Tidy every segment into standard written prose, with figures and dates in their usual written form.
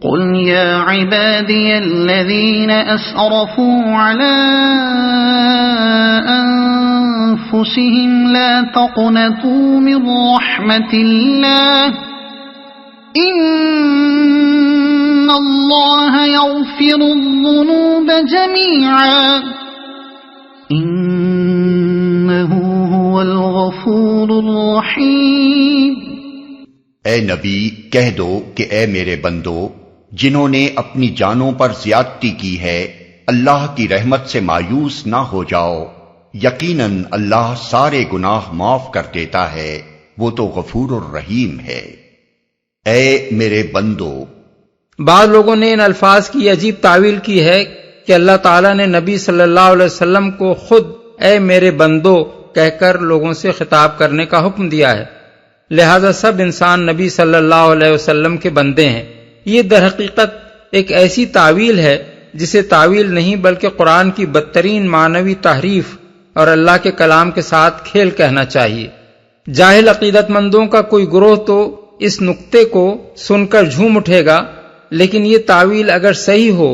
قل يا عبادي الذين أسرفوا على أنفسهم لا تقنطوا من رحمة الله إن الله يغفر الذنوب جميعا إنه هو الغفور الرحيم۔ اے نبی کہہ دو کہ اے میرے بندو جنہوں نے اپنی جانوں پر زیادتی کی ہے اللہ کی رحمت سے مایوس نہ ہو جاؤ، یقیناً اللہ سارے گناہ معاف کر دیتا ہے، وہ تو غفور الرحیم ہے۔ اے میرے بندو، بعض لوگوں نے ان الفاظ کی عجیب تعویل کی ہے کہ اللہ تعالیٰ نے نبی صلی اللہ علیہ وسلم کو خود اے میرے بندو کہہ کر لوگوں سے خطاب کرنے کا حکم دیا ہے، لہذا سب انسان نبی صلی اللہ علیہ وسلم کے بندے ہیں۔ یہ در حقیقت ایک ایسی تعویل ہے جسے تعویل نہیں بلکہ قرآن کی بدترین معنوی تحریف اور اللہ کے کلام کے ساتھ کھیل کہنا چاہیے۔ جاہل عقیدت مندوں کا کوئی گروہ تو اس نکتے کو سن کر جھوم اٹھے گا، لیکن یہ تعویل اگر صحیح ہو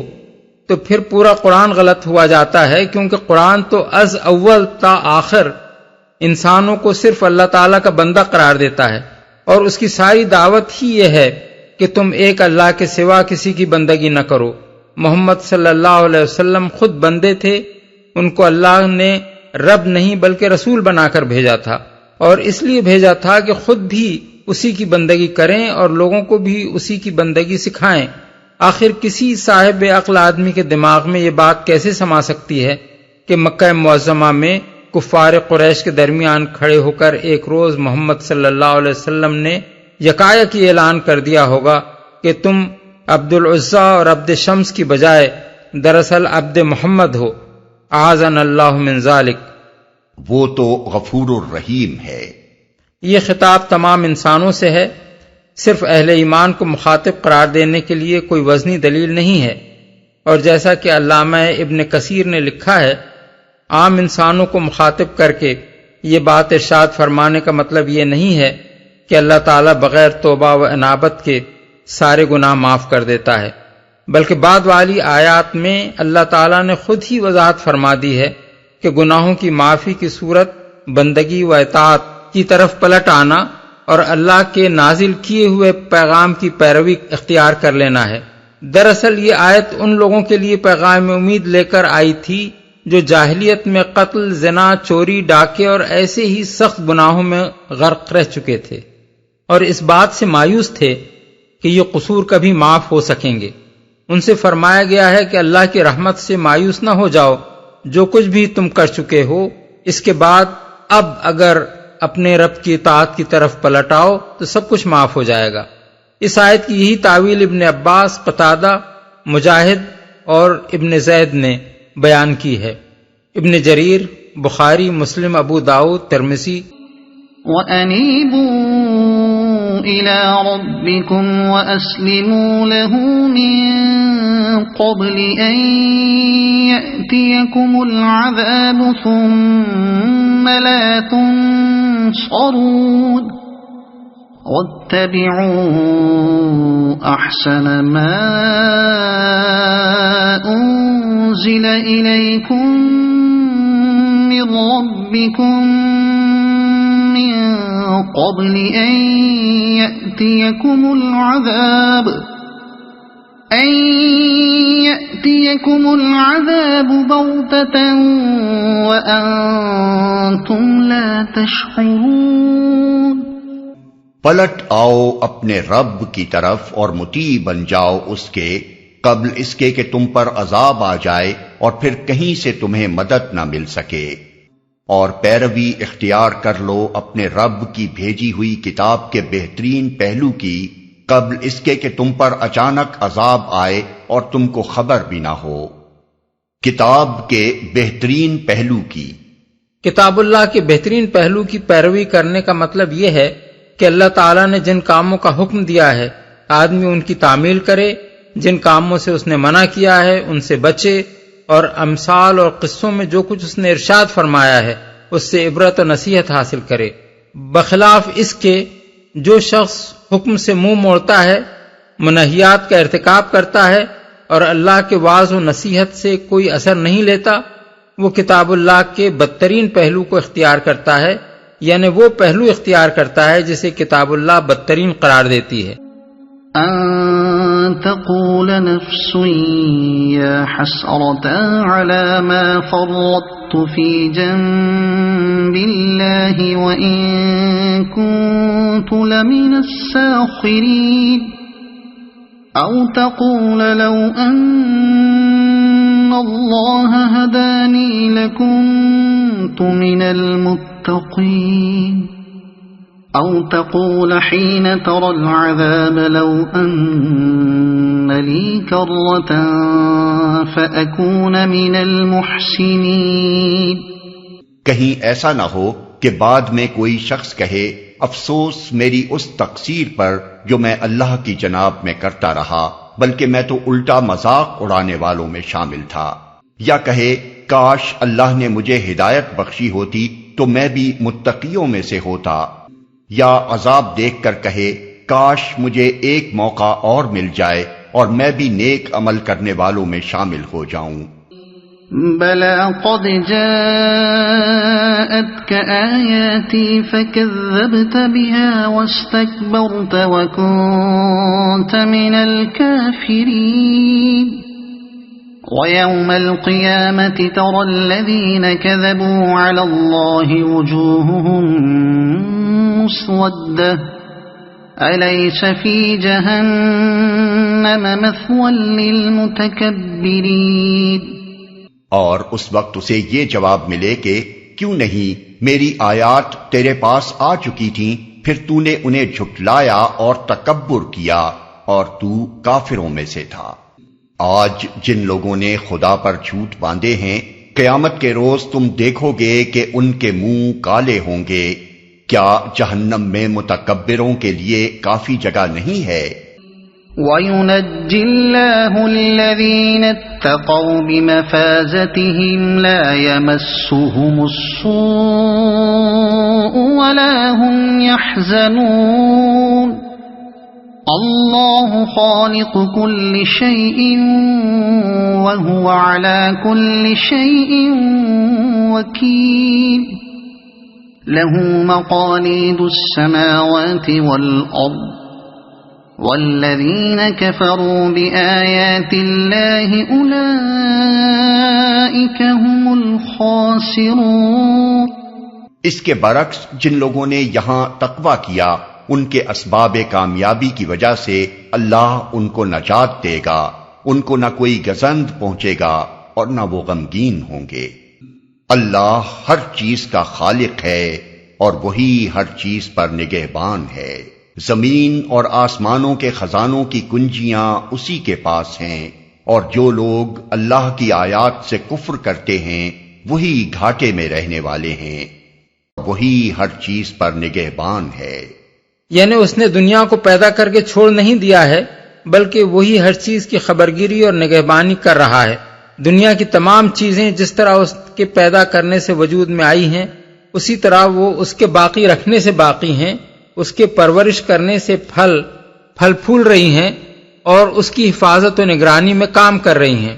تو پھر پورا قرآن غلط ہوا جاتا ہے، کیونکہ قرآن تو از اول تا آخر انسانوں کو صرف اللہ تعالیٰ کا بندہ قرار دیتا ہے، اور اس کی ساری دعوت ہی یہ ہے کہ تم ایک اللہ کے سوا کسی کی بندگی نہ کرو۔ محمد صلی اللہ علیہ وسلم خود بندے تھے، ان کو اللہ نے رب نہیں بلکہ رسول بنا کر بھیجا تھا، اور اس لیے بھیجا تھا کہ خود بھی اسی کی بندگی کریں اور لوگوں کو بھی اسی کی بندگی سکھائیں۔ آخر کسی صاحب عقل آدمی کے دماغ میں یہ بات کیسے سما سکتی ہے کہ مکہ معظمہ میں کفار قریش کے درمیان کھڑے ہو کر ایک روز محمد صلی اللہ علیہ وسلم نے یکایک یہ اعلان کر دیا ہوگا کہ تم عبد العزیٰ اور عبد شمس کی بجائے دراصل عبد محمد ہو، اعاذنا اللہ من ذالک۔ وہ تو غفور الرحیم ہے۔ یہ خطاب تمام انسانوں سے ہے، صرف اہل ایمان کو مخاطب قرار دینے کے لیے کوئی وزنی دلیل نہیں ہے، اور جیسا کہ علامہ ابن کثیر نے لکھا ہے، عام انسانوں کو مخاطب کر کے یہ بات ارشاد فرمانے کا مطلب یہ نہیں ہے کہ اللہ تعالیٰ بغیر توبہ و انابت کے سارے گناہ معاف کر دیتا ہے، بلکہ بعد والی آیات میں اللہ تعالیٰ نے خود ہی وضاحت فرما دی ہے کہ گناہوں کی معافی کی صورت بندگی و اطاعت کی طرف پلٹ آنا اور اللہ کے نازل کیے ہوئے پیغام کی پیروی اختیار کر لینا ہے۔ دراصل یہ آیت ان لوگوں کے لیے پیغام امید لے کر آئی تھی جو جاہلیت میں قتل، زنا، چوری، ڈاکے اور ایسے ہی سخت گناہوں میں غرق رہ چکے تھے، اور اس بات سے مایوس تھے کہ یہ قصور کبھی معاف ہو سکیں گے۔ ان سے فرمایا گیا ہے کہ اللہ کی رحمت سے مایوس نہ ہو جاؤ، جو کچھ بھی تم کر چکے ہو اس کے بعد اب اگر اپنے رب کی اطاعت کی طرف پلٹ آؤ تو سب کچھ معاف ہو جائے گا۔ اس آیت کی یہی تعویل ابن عباس، قتادہ، مجاہد اور ابن زید نے بیان کی ہے۔ ابن جریر، بخاری، مسلم، ابو داؤد، ترمذی۔ وَأَنِيبُوا إِلَى رَبِّكُمْ وَأَسْلِمُوا لَهُ مِن قَبْلِ أَن يَأْتِيَكُمُ الْعَذَابُ ثُمَّ لَا تُنصَرُونَ وَاتَّبِعُوا أَحْسَنَ مَا أُنزِلَ إِلَيْكُم مِّن رَّبِّكُم مِّن قَبْلِ أَن يَأْتِيَكُمُ الْعَذَابُ بَغْتَةً وَأَنتُمْ لَا تَشْعُرُونَ۔ پلٹ آؤ اپنے رب کی طرف اور مطیع بن جاؤ اس کے قبل اس کے کہ تم پر عذاب آ جائے اور پھر کہیں سے تمہیں مدد نہ مل سکے، اور پیروی اختیار کر لو اپنے رب کی بھیجی ہوئی کتاب کے بہترین پہلو کی قبل اس کے کہ تم پر اچانک عذاب آئے اور تم کو خبر بھی نہ ہو۔ کتاب کے بہترین پہلو کی، کتاب اللہ کے بہترین پہلو کی پیروی کرنے کا مطلب یہ ہے کہ اللہ تعالیٰ نے جن کاموں کا حکم دیا ہے آدمی ان کی تعمیل کرے، جن کاموں سے اس نے منع کیا ہے ان سے بچے، اور امثال اور قصوں میں جو کچھ اس نے ارشاد فرمایا ہے اس سے عبرت و نصیحت حاصل کرے، بخلاف اس کے جو شخص حکم سے منہ موڑتا ہے منہیات کا ارتکاب کرتا ہے اور اللہ کے واعظ و نصیحت سے کوئی اثر نہیں لیتا، وہ کتاب اللہ کے بدترین پہلو کو اختیار کرتا ہے، یعنی وہ پہلو اختیار کرتا ہے جسے کتاب اللہ بدترین قرار دیتی ہے۔ أن تقول نفس يا حسرة على ما فرطت في جنب الله وإن كنت لمن الساخرين أو تقول لو أن الله هداني لكنت من المتقين أو تقول حين ترى العذاب لو أن لي كرة فأكون من المحسنين۔ کہیں ایسا نہ ہو کہ بعد میں کوئی شخص کہے افسوس میری اس تقصیر پر جو میں اللہ کی جناب میں کرتا رہا، بلکہ میں تو الٹا مذاق اڑانے والوں میں شامل تھا، یا کہے کاش اللہ نے مجھے ہدایت بخشی ہوتی تو میں بھی متقیوں میں سے ہوتا، یا عذاب دیکھ کر کہے کاش مجھے ایک موقع اور مل جائے اور میں بھی نیک عمل کرنے والوں میں شامل ہو جاؤں۔ بلى قد جاءتك آياتي فكذبت بها واستكبرت وكنت من الكافرين ويوم القيامة ترى الذين كذبوا على الله وجوههم مسودة أليس في جهنم مثوى للمتكبرين۔ اور اس وقت اسے یہ جواب ملے کہ کیوں نہیں میری آیات تیرے پاس آ چکی تھیں، پھر تو نے انہیں جھٹلایا اور تکبر کیا اور تو کافروں میں سے تھا۔ آج جن لوگوں نے خدا پر جھوٹ باندھے ہیں، قیامت کے روز تم دیکھو گے کہ ان کے منہ کالے ہوں گے۔ کیا جہنم میں متکبروں کے لیے کافی جگہ نہیں ہے؟ وَيُنَجِّي اللَّهُ الَّذِينَ اتَّقَوْا بِمَفَازَتِهِمْ لَا يَمَسُّهُمُ السُّوءُ وَلَا هُمْ يَحْزَنُونَ اللَّهُ خَالِقُ كُلِّ شَيْءٍ وَهُوَ عَلَى كُلِّ شَيْءٍ وَكِيلٌ لَهُ مَقَالِيدُ السَّمَاوَاتِ وَالْأَرْضِ والذین کفروا بآیات اللہ اولئک هم الخاسرون۔ اس کے برعکس جن لوگوں نے یہاں تقویٰ کیا ان کے اسباب کامیابی کی وجہ سے اللہ ان کو نجات دے گا، ان کو نہ کوئی گزند پہنچے گا اور نہ وہ غمگین ہوں گے۔ اللہ ہر چیز کا خالق ہے اور وہی ہر چیز پر نگہبان ہے۔ زمین اور آسمانوں کے خزانوں کی کنجیاں اسی کے پاس ہیں، اور جو لوگ اللہ کی آیات سے کفر کرتے ہیں وہی گھاٹے میں رہنے والے ہیں، وہی ہر چیز پر نگہبان ہے۔ یعنی اس نے دنیا کو پیدا کر کے چھوڑ نہیں دیا ہے، بلکہ وہی ہر چیز کی خبرگیری اور نگہبانی کر رہا ہے۔ دنیا کی تمام چیزیں جس طرح اس کے پیدا کرنے سے وجود میں آئی ہیں، اسی طرح وہ اس کے باقی رکھنے سے باقی ہیں، اس کے پرورش کرنے سے پھل پھول رہی ہیں اور اس کی حفاظت و نگرانی میں کام کر رہی ہیں۔